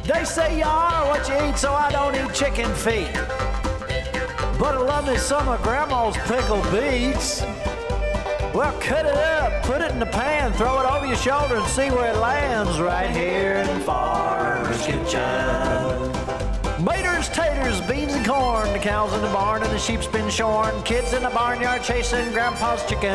They say you are what you eat, so I don't eat chicken feet. But I love me some of Grandma's pickled beets. Well, cut it up, put it in the pan, throw it over your shoulder and see where it lands right here in Farmer's Kitchen. Maters, taters, beans and corn, the cows in the barn and the sheep's been shorn, kids in the barnyard chasing Grandpa's chicken.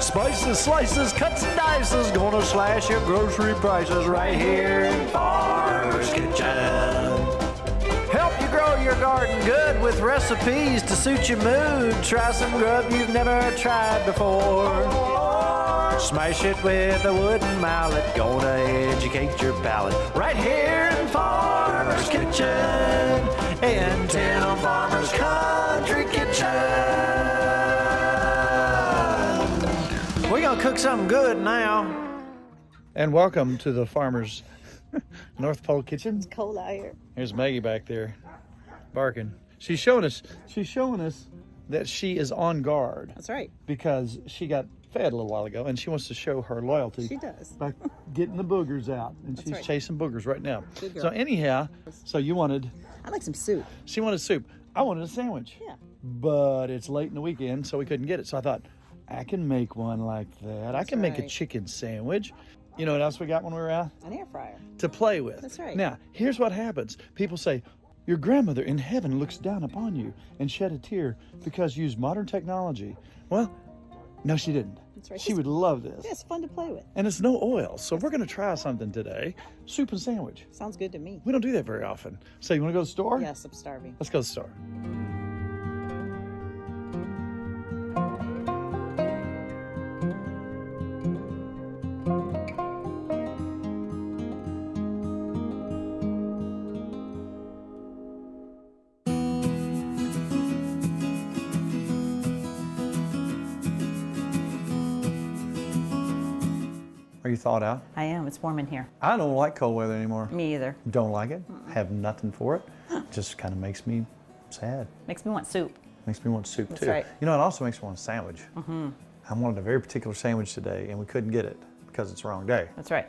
Spices, slices, cuts and dices, gonna slash your grocery prices right here in Farmer's Kitchen. Help you grow your garden good with recipes to suit your mood. Try some grub you've never tried before. Smash it with a wooden mallet, gonna educate your palate. Right here in Farmer's Kitchen, in Tim Farmer's Country Kitchen. We're gonna cook something good now. And welcome to the Farmer's North Pole Kitchen. It's cold out here. Here's Maggie back there, barking. She's showing us that she is on guard. That's right. Because she got fed a little while ago, and she wants to show her loyalty. She does. By getting the boogers out, and That's she's right. chasing boogers right now. Good girl. So anyhow, so you wanted, I like some soup. she wanted soup. I wanted a sandwich. Yeah. But it's late in the weekend, so we couldn't get it. So I thought, I can make one like that. I can make a right. chicken sandwich. You know what else we got when we were out? An air fryer. To play with. That's right. Now, here's what happens. People say, your grandmother in heaven looks down upon you and shed a tear because you use modern technology. Well, no, she didn't. That's right. She would love this. Yeah, it's fun to play with. And it's no oil. So we're going to try something today. Soup and sandwich. Sounds good to me. We don't do that very often. So you want to go to the store? Yes, I'm starving. Let's go to the store. Are you thawed out? I am. It's warm in here. I don't like cold weather anymore. Me either. Don't like it. Have nothing for it. Just kind of makes me sad. Makes me want soup. Makes me want soup That's too. right. You know, it also makes me want a sandwich. I wanted a very particular sandwich today, and we couldn't get it because it's the wrong day. That's right.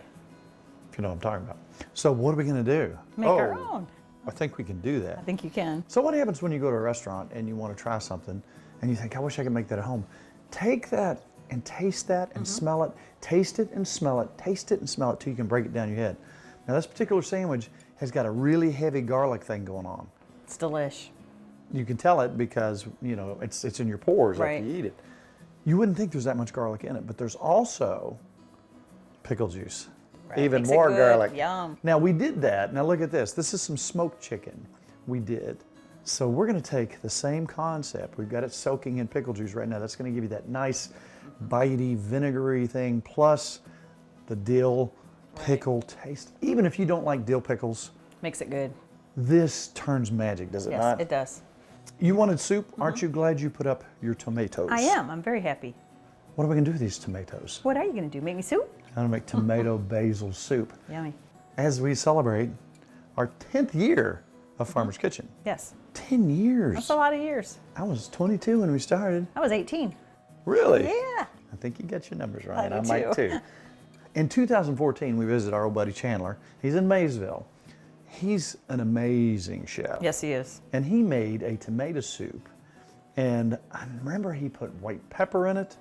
If you know what I'm talking about. So what are we going to do? Make our own. I think we can do that. I think you can. So what happens when you go to a restaurant and you want to try something, and you think, I wish I could make that at home? Take that and taste that and smell it. Taste it and smell it. Taste it and smell it till you can break it down your head. Now this particular sandwich has got a really heavy garlic thing going on. It's delish. You can tell it because, you know, it's in your pores Right. after you eat it. You wouldn't think there's that much garlic in it, but there's also pickle juice. Right. Even Makes it more good. garlic. Yum. Now we did that. Now look at this. This is some smoked chicken we did. So we're going to take the same concept. We've got it soaking in pickle juice right now. That's going to give you that nice bitey, vinegary thing, plus the dill pickle taste. Even if you don't like dill pickles, Makes it good. this turns magic, does it Yes, not? it does. You wanted soup. Aren't you glad you put up your tomatoes? I am. I'm very happy. What are we going to do with these tomatoes? What are you going to do? Make me soup? I'm going to make tomato basil soup Yummy. as we celebrate our 10th year of Farmer's Kitchen. Yes. 10 years. That's a lot of years. I was 22 when we started. I was 18. Really? Yeah. I think you got your numbers right. I do might too. In 2014, we visited our old buddy Chandler. He's in Maysville. He's an amazing chef. Yes, he is. And he made a tomato soup. And I remember he put white pepper in it.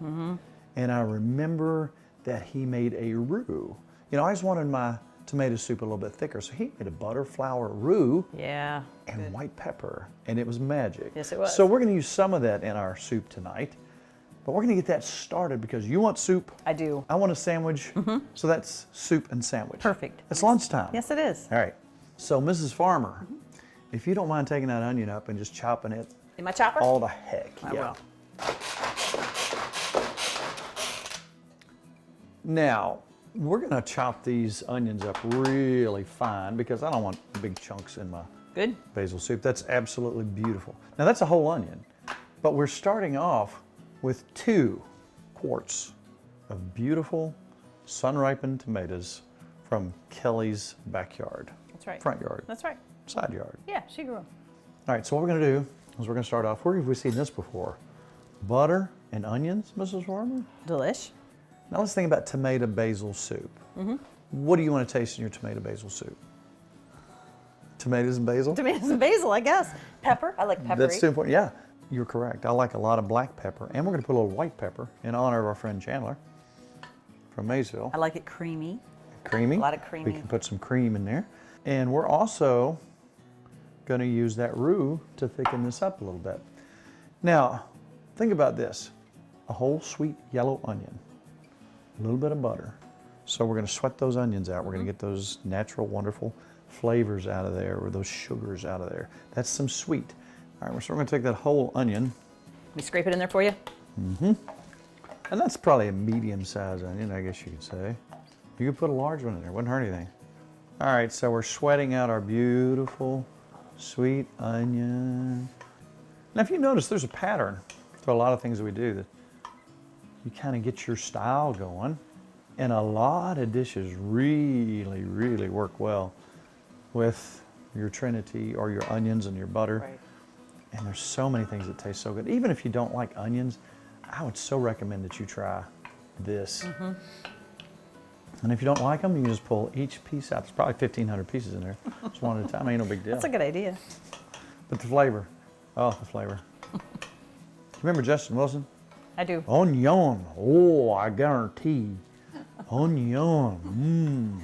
And I remember that he made a roux. You know, I always wanted my tomato soup a little bit thicker. So he made a butter flour roux Yeah. and white pepper. And it was magic. Yes, it was. So we're going to use some of that in our soup tonight. But we're going to get that started because you want soup. I do. I want a sandwich. So that's soup and sandwich. Perfect. It's lunchtime. Yes, it is. All right. So Mrs. Farmer, if you don't mind taking that onion up and just chopping it In my chopper? all the heck. I will. Now, we're going to chop these onions up really fine because I don't want big chunks in my Good. basil soup. That's absolutely beautiful. Now, that's a whole onion, but we're starting off with 2 quarts of beautiful sun-ripened tomatoes from Kelly's backyard. That's right. Front yard, That's right. side yard. Yeah, she grew them. All right, so what we're going to do is we're going to start off, where have we seen this before? Butter and onions, Mrs. Farmer? Delish. Now let's think about tomato basil soup. What do you want to taste in your tomato basil soup? Tomatoes and basil? Tomatoes and basil, I guess. Pepper. I like peppery. That's too important. Yeah, you're correct. I like a lot of black pepper. And we're going to put a little white pepper in honor of our friend Chandler from Maysville. I like it creamy. Creamy. A lot of creamy. We can put some cream in there. And we're also going to use that roux to thicken this up a little bit. Now, think about this. A whole sweet yellow onion, a little bit of butter. So we're going to sweat those onions out. We're going to get those natural, wonderful flavors out of there, or those sugars out of there. That's some sweet. All right, so we're going to take that whole onion. We scrape it in there for you? And that's probably a medium-sized onion, I guess you could say. You could put a large one in there, wouldn't hurt anything. All right, so we're sweating out our beautiful sweet onion. Now, if you notice, there's a pattern to a lot of things that we do that you kind of get your style going. And a lot of dishes really, really work well with your Trinity or your onions and your butter. Right. And there's so many things that taste so good. Even if you don't like onions, I would so recommend that you try this. And if you don't like them, you can just pull each piece out. There's probably 1,500 pieces in there. Just one at a time, ain't no big deal. That's a good idea. But the flavor, oh, the flavor. Remember Justin Wilson? I do. Onion, oh, I guarantee. Onion,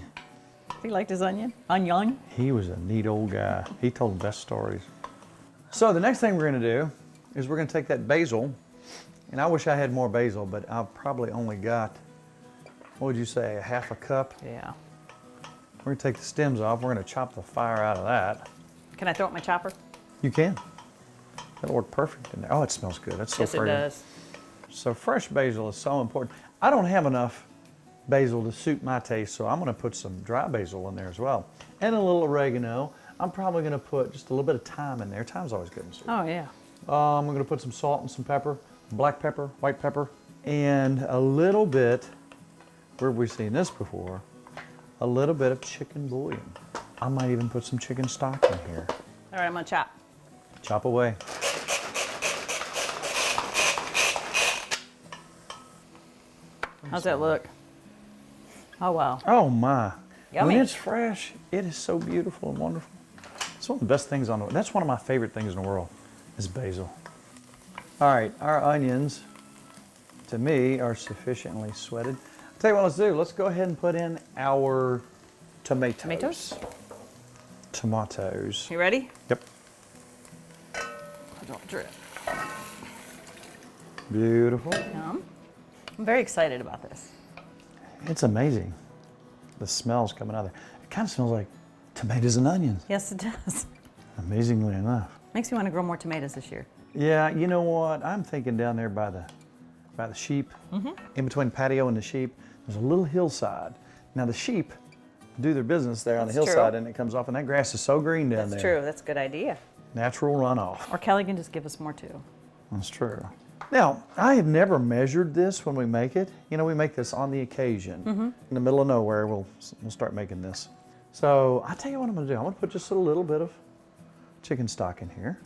He liked his onion? Onion? He was a neat old guy. He told the best stories. So the next thing we're gonna do is we're gonna take that basil, and I wish I had more basil, but I've probably only got, what would you say, a half a cup? Yeah. We're gonna take the stems off. We're gonna chop the fire out of that. Can I throw it in my chopper? You can. That'll work perfect in there. Oh, it smells good. That's so Yes, it fragrant. does. So fresh basil is so important. I don't have enough basil to suit my taste, so I'm gonna put some dry basil in there as well. And a little oregano. I'm probably gonna put just a little bit of thyme in there. Thyme's always good in soup. Oh, yeah. I'm gonna put some salt and some pepper, black pepper, white pepper, and a little bit, where have we seen this before? A little bit of chicken bouillon. I might even put some chicken stock in here. All right, I'm going to chop. Chop away. How's that look? Oh, wow. Oh my. Yummy. When it's fresh, it is so beautiful and wonderful. It's one of the best things on the, that's one of my favorite things in the world, is basil. All right, our onions, to me, are sufficiently sweated. I'll tell you what, let's do. Let's go ahead and put in our tomatoes. Tomatoes? Tomatoes. You ready? Yep. Don't drip. Beautiful. Yum. I'm very excited about this. It's amazing. The smell's coming out of there. It kind of smells like tomatoes and onions, Yes, it does. amazingly enough. Makes me want to grow more tomatoes this year. Yeah, you know what? I'm thinking down there by the sheep, in between patio and the sheep, there's a little hillside. Now the sheep do their business there on the That's hillside, true. and it comes off, and that grass is so green down That's there. true. That's a good idea. Natural runoff. Or Kelly can just give us more too. That's true. Now, I have never measured this when we make it. You know, we make this on the occasion. In the middle of nowhere, we'll start making this. So I'll tell you what I'm gonna do. I'm gonna put just a little bit of chicken stock in here.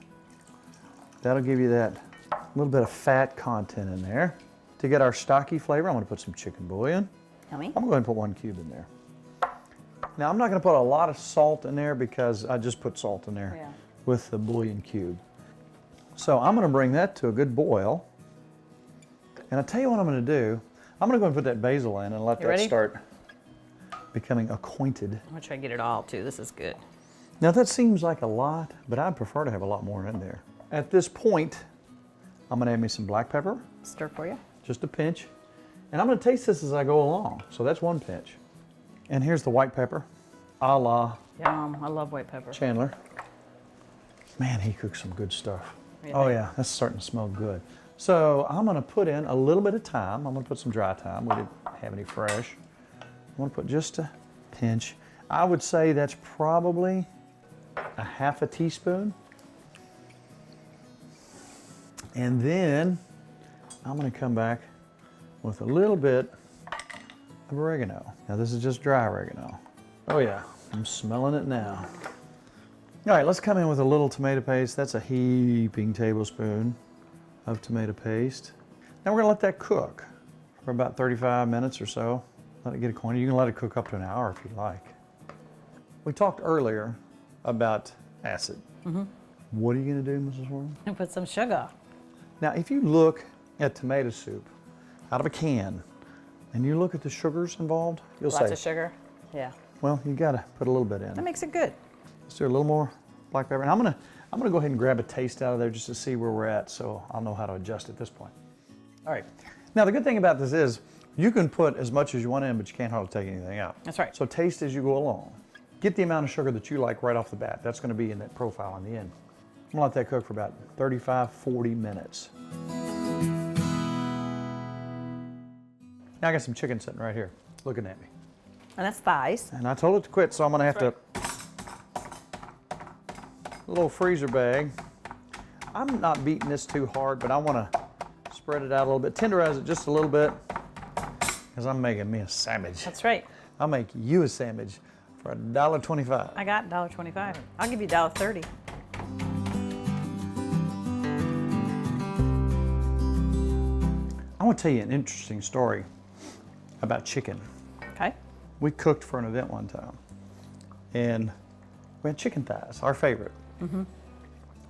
That'll give you that little bit of fat content in there. To get our stocky flavor, I'm gonna put some chicken bouillon. Yummy. I'm going to go ahead and put 1 cube in there. Now, I'm not going to put a lot of salt in there because I just put salt in there with the bouillon cube. So I'm going to bring that to a good boil. And I'll tell you what I'm going to do. I'm going to go and put that basil in and let that ready? start becoming acquainted. I'm going to try to get it all too. This is good. Now, that seems like a lot, but I'd prefer to have a lot more in there. At this point, I'm going to add me some black pepper, Stir for you. just a pinch. And I'm going to taste this as I go along. So that's 1 pinch. And here's the white pepper, a la Yum. I love white pepper. Chandler. Man, he cooks some good stuff. Really? Oh yeah, that's starting to smell good. So I'm going to put in a little bit of thyme. I'm going to put some dry thyme. We didn't have any fresh. I'm going to put just a pinch. I would say that's probably a half a teaspoon. And then I'm going to come back with a little bit of oregano. Now this is just dry oregano. Oh yeah, I'm smelling it now. All right, let's come in with a little tomato paste. That's a heaping tablespoon of tomato paste. Now we're gonna let that cook for about 35 minutes or so. Let it get acquainted. You can let it cook up to an hour if you like. We talked earlier about acid. What are you going to do, Mrs. Warren? And put some sugar. Now, if you look at tomato soup out of a can, and you look at the sugars involved, you'll Lots say, of sugar. Yeah. well, you got to put a little bit in. That makes it good. Let's do a little more black pepper. And I'm gonna go ahead and grab a taste out of there just to see where we're at, so I'll know how to adjust at this point. All right. Now, the good thing about this is you can put as much as you want in, but you can't hardly take anything out. That's right. So taste as you go along. Get the amount of sugar that you like right off the bat. That's going to be in that profile in the end. I'm gonna let that cook for about 35, 40 minutes. Now I got some chicken sitting right here, looking at me. And that's thighs. And I told it to quit, so I'm gonna have to, a little freezer bag. I'm not beating this too hard, but I wanna spread it out a little bit, tenderize it just a little bit, because I'm making me a sandwich. That's right. I'll make you a sandwich for $1.25. I got $1.25. I'll give you $1.30. I want to tell you an interesting story about chicken. Okay. We cooked for an event one time, and we had chicken thighs, our favorite.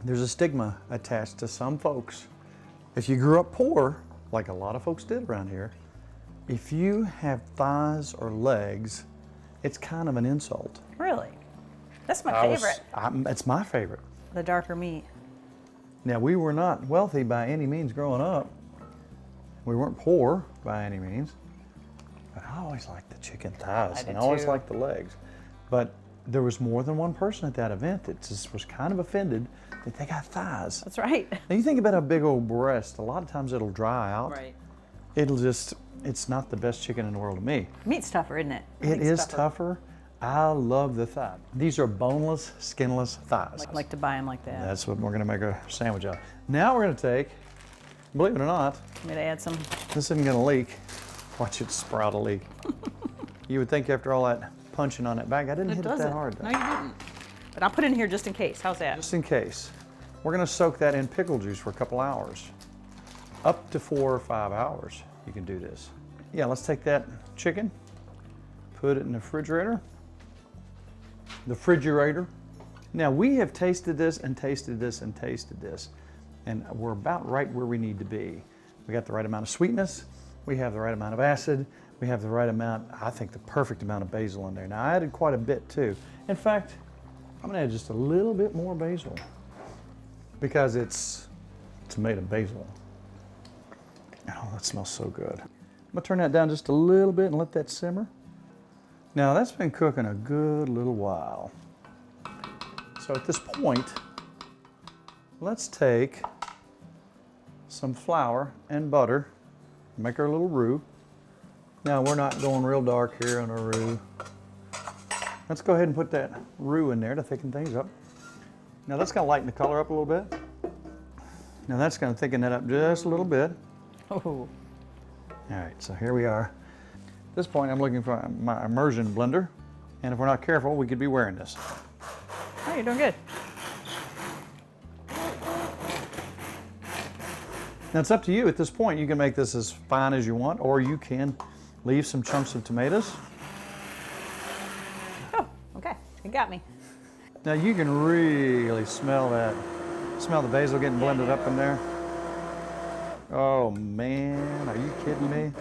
There's a stigma attached to some folks. If you grew up poor, like a lot of folks did around here, if you have thighs or legs, it's kind of an insult. Really? That's my favorite. It's my favorite. The darker meat. Now, we were not wealthy by any means growing up. We weren't poor by any means. But I always liked the chicken thighs, and I always liked the legs. But there was more than one person at that event that just was kind of offended that they got thighs. That's right. Now, you think about a big old breast, a lot of times it'll dry out. Right. It's not the best chicken in the world to me. Meat's tougher, isn't it? It is tougher. I love the thigh. These are boneless, skinless thighs. I like to buy them like that. That's what we're gonna make a sandwich out of. Now we're gonna take, believe it or not, Want me to add some? this isn't gonna leak. Watch it sprout a leak. You would think after all that punching on that bag, I didn't hit it that hard though. No, you didn't. But I'll put it in here just in case. How's that? Just in case. We're gonna soak that in pickle juice for a couple hours. Up to 4 or 5 hours, you can do this. Yeah, let's take that chicken, put it in the refrigerator. Now we have tasted this and tasted this and tasted this, and we're about right where we need to be. We got the right amount of sweetness, we have the right amount of acid, we have the right amount, I think the perfect amount of basil in there. Now I added quite a bit too. In fact, I'm gonna add just a little bit more basil because it's tomato basil. Oh, that smells so good. I'm gonna turn that down just a little bit and let that simmer. Now that's been cooking a good little while. So at this point, let's take some flour and butter, make our little roux. Now we're not going real dark here on our roux. Let's go ahead and put that roux in there to thicken things up. Now that's gonna lighten the color up a little bit. Now that's gonna thicken that up just a little bit. Oh. All right, so here we are. At this point, I'm looking for my immersion blender, and if we're not careful, we could be wearing this. Oh, you're doing good. Now it's up to you at this point. You can make this as fine as you want, or you can leave some chunks of tomatoes. Oh, okay. You got me. Now you can really smell the basil getting blended up in there. Oh man, are you kidding me?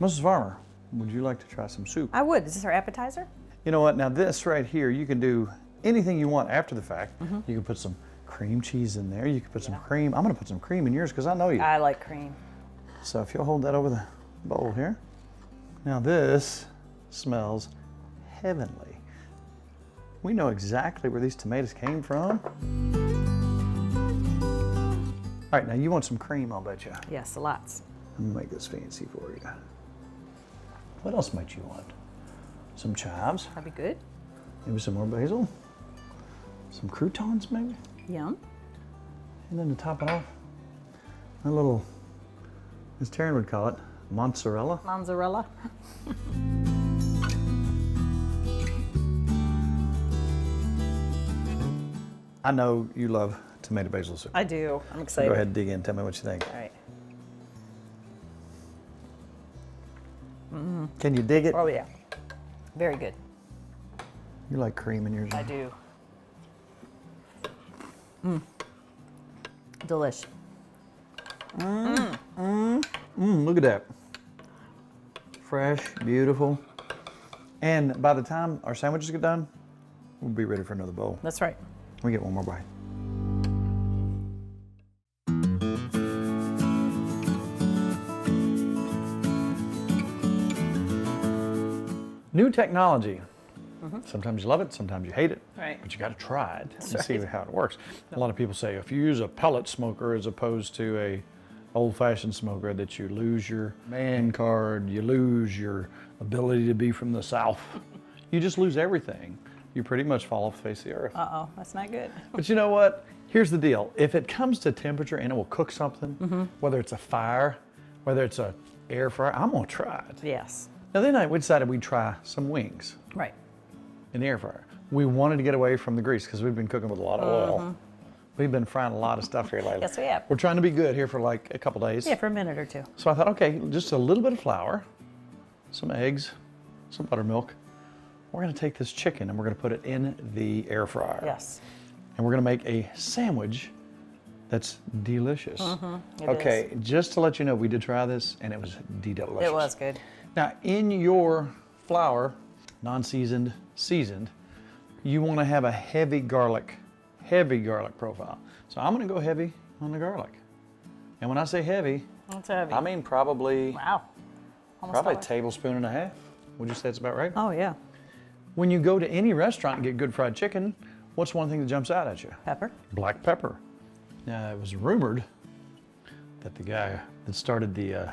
Mrs. Farmer, would you like to try some soup? I would. Is this our appetizer? You know what, now this right here, you can do anything you want after the fact. You can put some cream cheese in there, you can put some cream. I'm gonna put some cream in yours because I know you. I like cream. So if you'll hold that over the bowl here. Now this smells heavenly. We know exactly where these tomatoes came from. All right, now you want some cream, I'll bet you. Yes, lots. I'm gonna make this fancy for you. What else might you want? Some chives, That'd be good. maybe some more basil, some croutons maybe, Yum. and then to top it off, a little, as Taryn would call it, mozzarella. Mozzarella. I know you love tomato basil soup. I do. I'm excited. Go ahead and dig in, tell me what you think. All right. Can you dig it? Oh, yeah. Very good. You like cream in yours? I do. Delish. Look at that. Fresh, beautiful. And by the time our sandwiches get done, we'll be ready for another bowl. That's right. We get one more bite. New technology. Sometimes you love it, sometimes you hate it. Right. But you got to try it and right. see how it works. A lot of people say if you use a pellet smoker as opposed to a old-fashioned smoker, that you lose your man card, you lose your ability to be from the South. You just lose everything. You pretty much fall off the face of the earth. Uh-oh, that's not good. But you know what? Here's the deal. If it comes to temperature and it will cook something, whether it's a fire, whether it's a air fryer, I'm gonna try it. Yes. Now the other night we decided we'd try some wings Right. in the air fryer. We wanted to get away from the grease because we've been cooking with a lot of oil. We've been frying a lot of stuff here lately. Yes, we have. We're trying to be good here for like a couple days. Yeah, for a minute or two. So I thought, okay, just a little bit of flour, some eggs, some buttermilk. We're gonna take this chicken and we're gonna put it in the air fryer. Yes. And we're gonna make a sandwich that's delicious. It Okay, just to let you know, we did try this and it was delicious. It was good. Now, in your flour, non-seasoned, seasoned, you want to have a heavy garlic profile. So I'm going to go heavy on the garlic. And when I say heavy, That's heavy. I mean probably Wow. Almost probably a all. tablespoon and a half. Would you say that's about right? Oh, yeah. When you go to any restaurant and get good fried chicken, what's one thing that jumps out at you? Pepper. Black pepper. Now, it was rumored that the guy that started the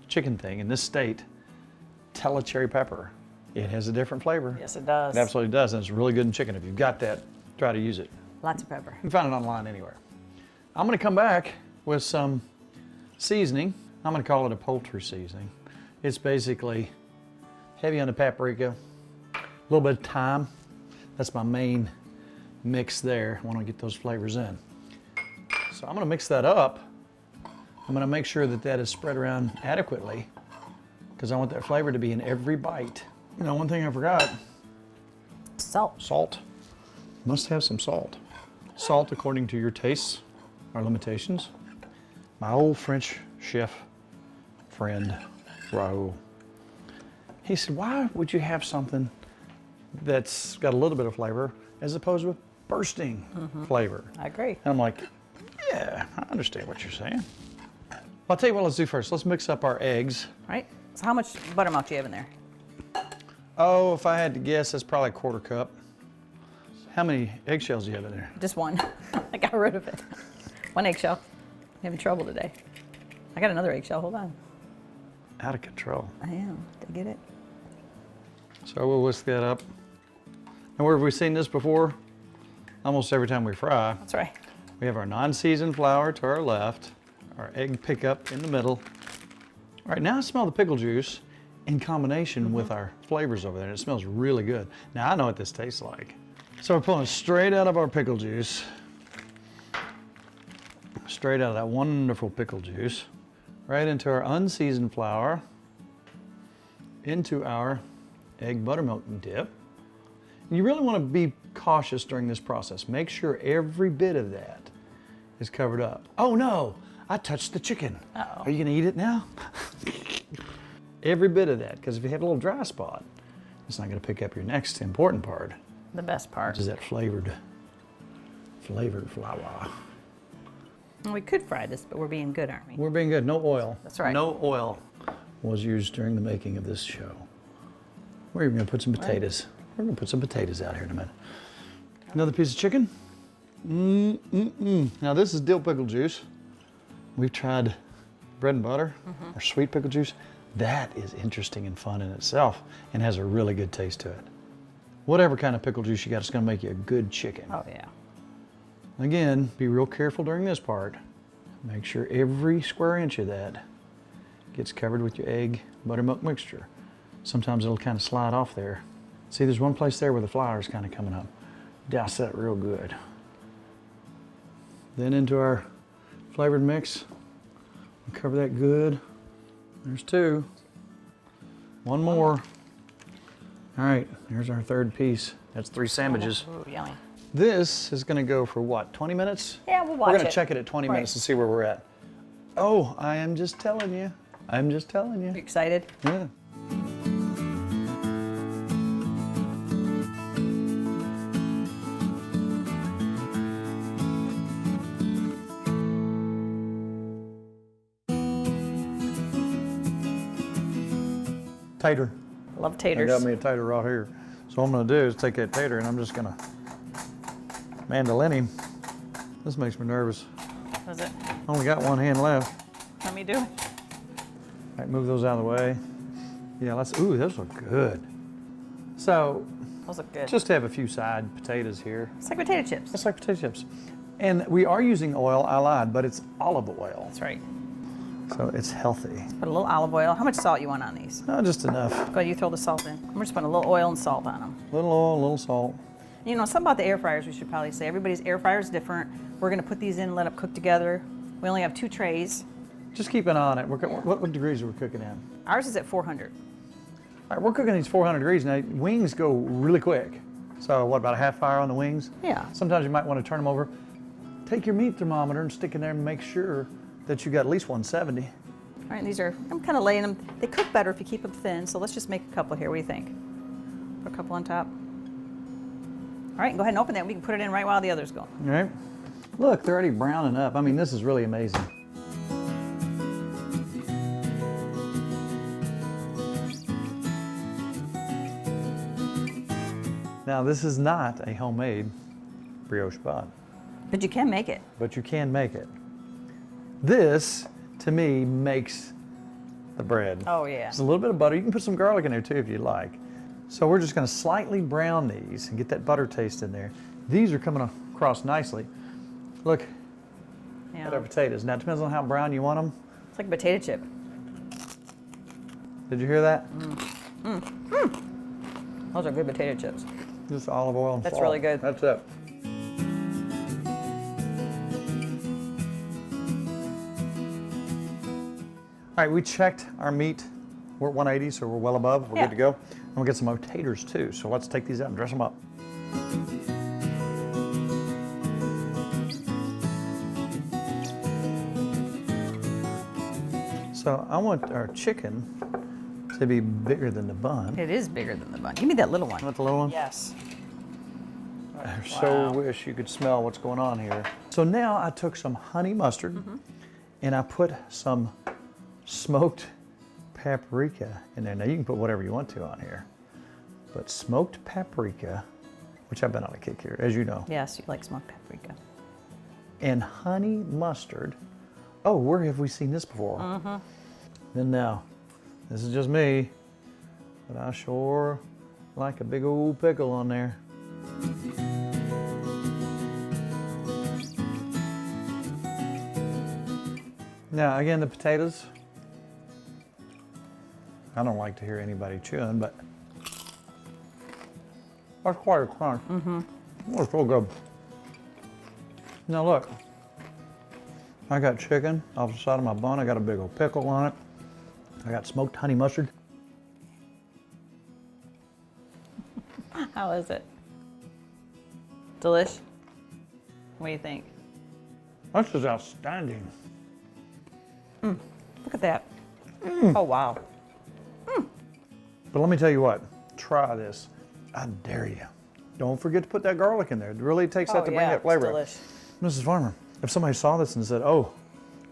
chicken thing in this state, tell a cherry pepper. It has a different flavor. Yes, it does. It absolutely does, and it's really good in chicken. If you've got that, try to use it. Lots of pepper. You can find it online anywhere. I'm gonna come back with some seasoning. I'm gonna call it a poultry seasoning. It's basically heavy on the paprika, a little bit of thyme. That's my main mix there. I wanna get those flavors in. So I'm gonna mix that up. I'm gonna make sure that that is spread around adequately because I want that flavor to be in every bite. You know, one thing I forgot, Salt. salt. Must have some salt. Salt according to your tastes or limitations. My old French chef friend, Raoul, he said, why would you have something that's got a little bit of flavor as opposed with bursting flavor? I agree. And I'm like, yeah, I understand what you're saying. Well, I'll tell you what let's do first. Let's mix up our eggs. Right? So how much buttermilk do you have in there? Oh, if I had to guess, that's probably a quarter cup. How many eggshells do you have in there? Just one. I got rid of it. One eggshell. I'm having trouble today. I got another eggshell. Hold on. Out of control. I am. Did I get it? So we'll whisk that up. And where have we seen this before? Almost every time we fry. That's right. We have our non-seasoned flour to our left, our egg pickup in the middle. All right, now I smell the pickle juice in combination with our flavors over there, and it smells really good. Now I know what this tastes like. So we're pulling straight out of our pickle juice, straight out of that wonderful pickle juice, right into our unseasoned flour, into our egg buttermilk dip. And you really want to be cautious during this process. Make sure every bit of that is covered up. Oh no, I touched the chicken. Uh-oh. Are you gonna eat it now? Every bit of that, because if you have a little dry spot, it's not gonna pick up your next important part, The best part. which is that flavored flour. Well, we could fry this, but we're being good, aren't we? We're being good, no oil. That's right. No oil was used during the making of this show. We're even gonna put some potatoes. We're gonna put some potatoes out here in a minute. Another piece of chicken. Now this is dill pickle juice. We've tried bread and butter or sweet pickle juice. That is interesting and fun in itself and has a really good taste to it. Whatever kind of pickle juice you got, it's gonna make you a good chicken. Oh, yeah. Again, be real careful during this part. Make sure every square inch of that gets covered with your egg buttermilk mixture. Sometimes it'll kind of slide off there. See, there's one place there where the flour is kind of coming up. Douse that real good. Then into our flavored mix. Cover that good. There's two. One more. All right, here's our third piece. That's 3 sandwiches. Ooh, yummy. This is gonna go for what, 20 minutes? Yeah, we'll watch We're gonna it. check it at 20 minutes and see where we're at. Oh, I am just telling you. I'm just telling You you. excited? Yeah. Tater. Love I taters. got me a tater right here. So what I'm gonna do is take that tater and I'm just gonna mandolin him. This makes me nervous. Was it? Only got one hand left. Let me do it. All right, move those out of the way. Yeah, ooh, those look good. So, Those look good. just have a few side potatoes here. It's like potato chips. It's like potato chips. And we are using oil, I lied, but it's olive oil. That's right. So it's healthy. Put a little olive oil. How much salt you want on these? Oh, just enough. Go ahead, you throw the salt in. We're just putting a little oil and salt on them. Little oil, a little salt. You know, something about the air fryers we should probably say. Everybody's air fryer is different. We're gonna put these in and let them cook together. We only have 2 trays. Just keep an eye on it. What degrees are we cooking at? Ours is at 400. All right, we're cooking these 400 degrees. Now, wings go really quick. So what, about a half fire on the wings? Yeah. Sometimes you might want to turn them over. Take your meat thermometer and stick in there and make sure that you got at least 170. All right, these are, I'm kind of laying them. They cook better if you keep them thin, so let's just make a couple here. What do you think? Put a couple on top. All right, go ahead and open that. We can put it in right while the others go. All right. Look, they're already browning up. I mean, this is really amazing. Now, this is not a homemade brioche bun, But you can make it. but you can make it. This, to me, makes the bread. Oh, yeah. There's a little bit of butter. You can put some garlic in there too if you'd like. So we're just going to slightly brown these and get that butter taste in there. These are coming across nicely. Look Yeah. at our potatoes. Now it depends on how brown you want them. It's like a potato chip. Did you hear that? Those are good potato chips. Just olive oil and That's salt. really good. That's it. All right, we checked our meat. We're at 180, so we're well above. We're Yeah. good to go. And we'll get some taters too. So let's take these out and dress them up. So I want our chicken to be bigger than the bun. It is bigger than the bun. Give me that little one. Want the little one? Yes. I so wish you could smell what's going on here. So now I took some honey mustard and I put some smoked paprika in there. Now you can put whatever you want to on here, but smoked paprika, which I've been on a kick here, as you know, Yes, you like smoked paprika. and honey mustard. Oh, where have we seen this before? Then now, this is just me, but I sure like a big old pickle on there. Now, again, the potatoes, I don't like to hear anybody chewing, but that's quite a crunch. Oh, it's so good. Now look, I got chicken off the side of my bun. I got a big old pickle on it. I got smoked honey mustard. How is it? Delish? What do you think? That's just outstanding. Look at that. Oh, wow. But let me tell you what, try this. I dare you. Don't forget to put that garlic in there. It really takes that to bring that flavor. It's up. Mrs. Farmer, if somebody saw this and said, "Oh,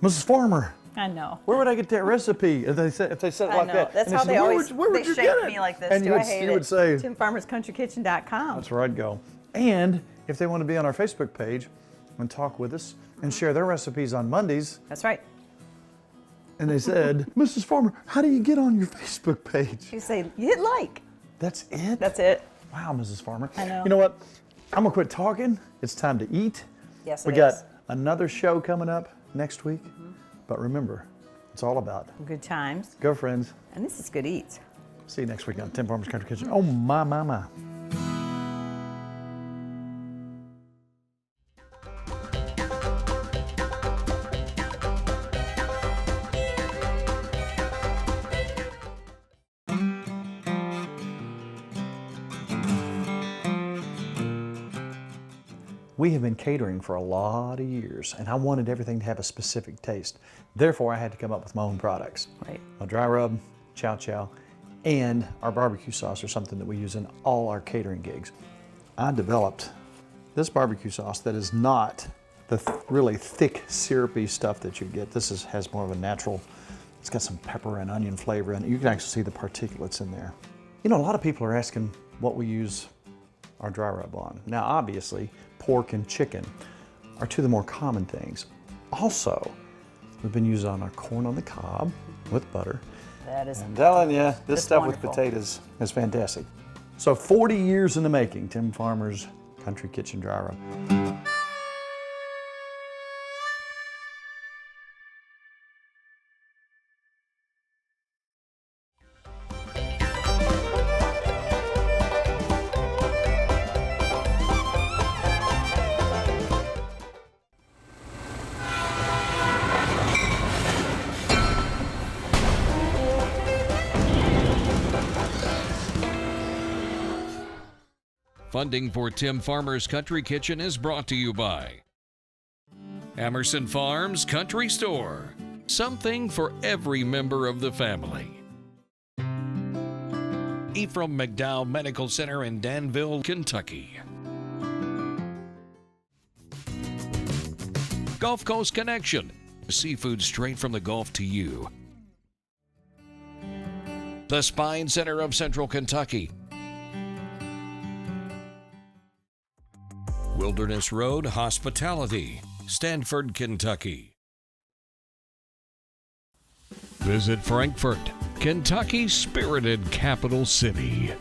Mrs. Farmer, I know. where would I get that recipe?" If they said it I like know. that, That's and how said, they "Where always where they would you shake get it?" me like this. And Do you I would, hate you it? would say, TimFarmersCountryKitchen.com. "That's where I'd go." And if they want to be on our Facebook page and talk with us and share their recipes on Mondays, That's right. and they said, "Mrs. Farmer, how do you get on your Facebook page?" You say, you hit like. That's it. That's it. Wow, Mrs. Farmer. I know. You know what? I'm gonna quit talking. It's time to eat. Yes, We it got is. another show coming up next week. But remember, it's all about Good times. go friends. And this is good eats. See you next week on Tim Farmer's Country Kitchen. Oh my. We have been catering for a lot of years, and I wanted everything to have a specific taste. Therefore, I had to come up with my own products. Right. A dry rub, chow chow, and our barbecue sauce are something that we use in all our catering gigs. I developed this barbecue sauce that is not the really thick, syrupy stuff that you get. This has more of a natural, it's got some pepper and onion flavor in it. You can actually see the particulates in there. You know, a lot of people are asking what we use our dry rub on. Now, obviously, pork and chicken are two of the more common things. Also, we've been using on our corn on the cob with butter. That is. I'm telling you, this That's stuff wonderful. with potatoes is fantastic. So 40 years in the making, Tim Farmer's Country Kitchen Dry Rub. Funding for Tim Farmer's Country Kitchen is brought to you by Emerson Farms Country Store. Something for every member of the family. Ephraim McDowell Medical Center in Danville, Kentucky. Gulf Coast Connection. Seafood straight from the Gulf to you. The Spine Center of Central Kentucky. Wilderness Road Hospitality, Stanford, Kentucky. Visit Frankfort, Kentucky's spirited capital city.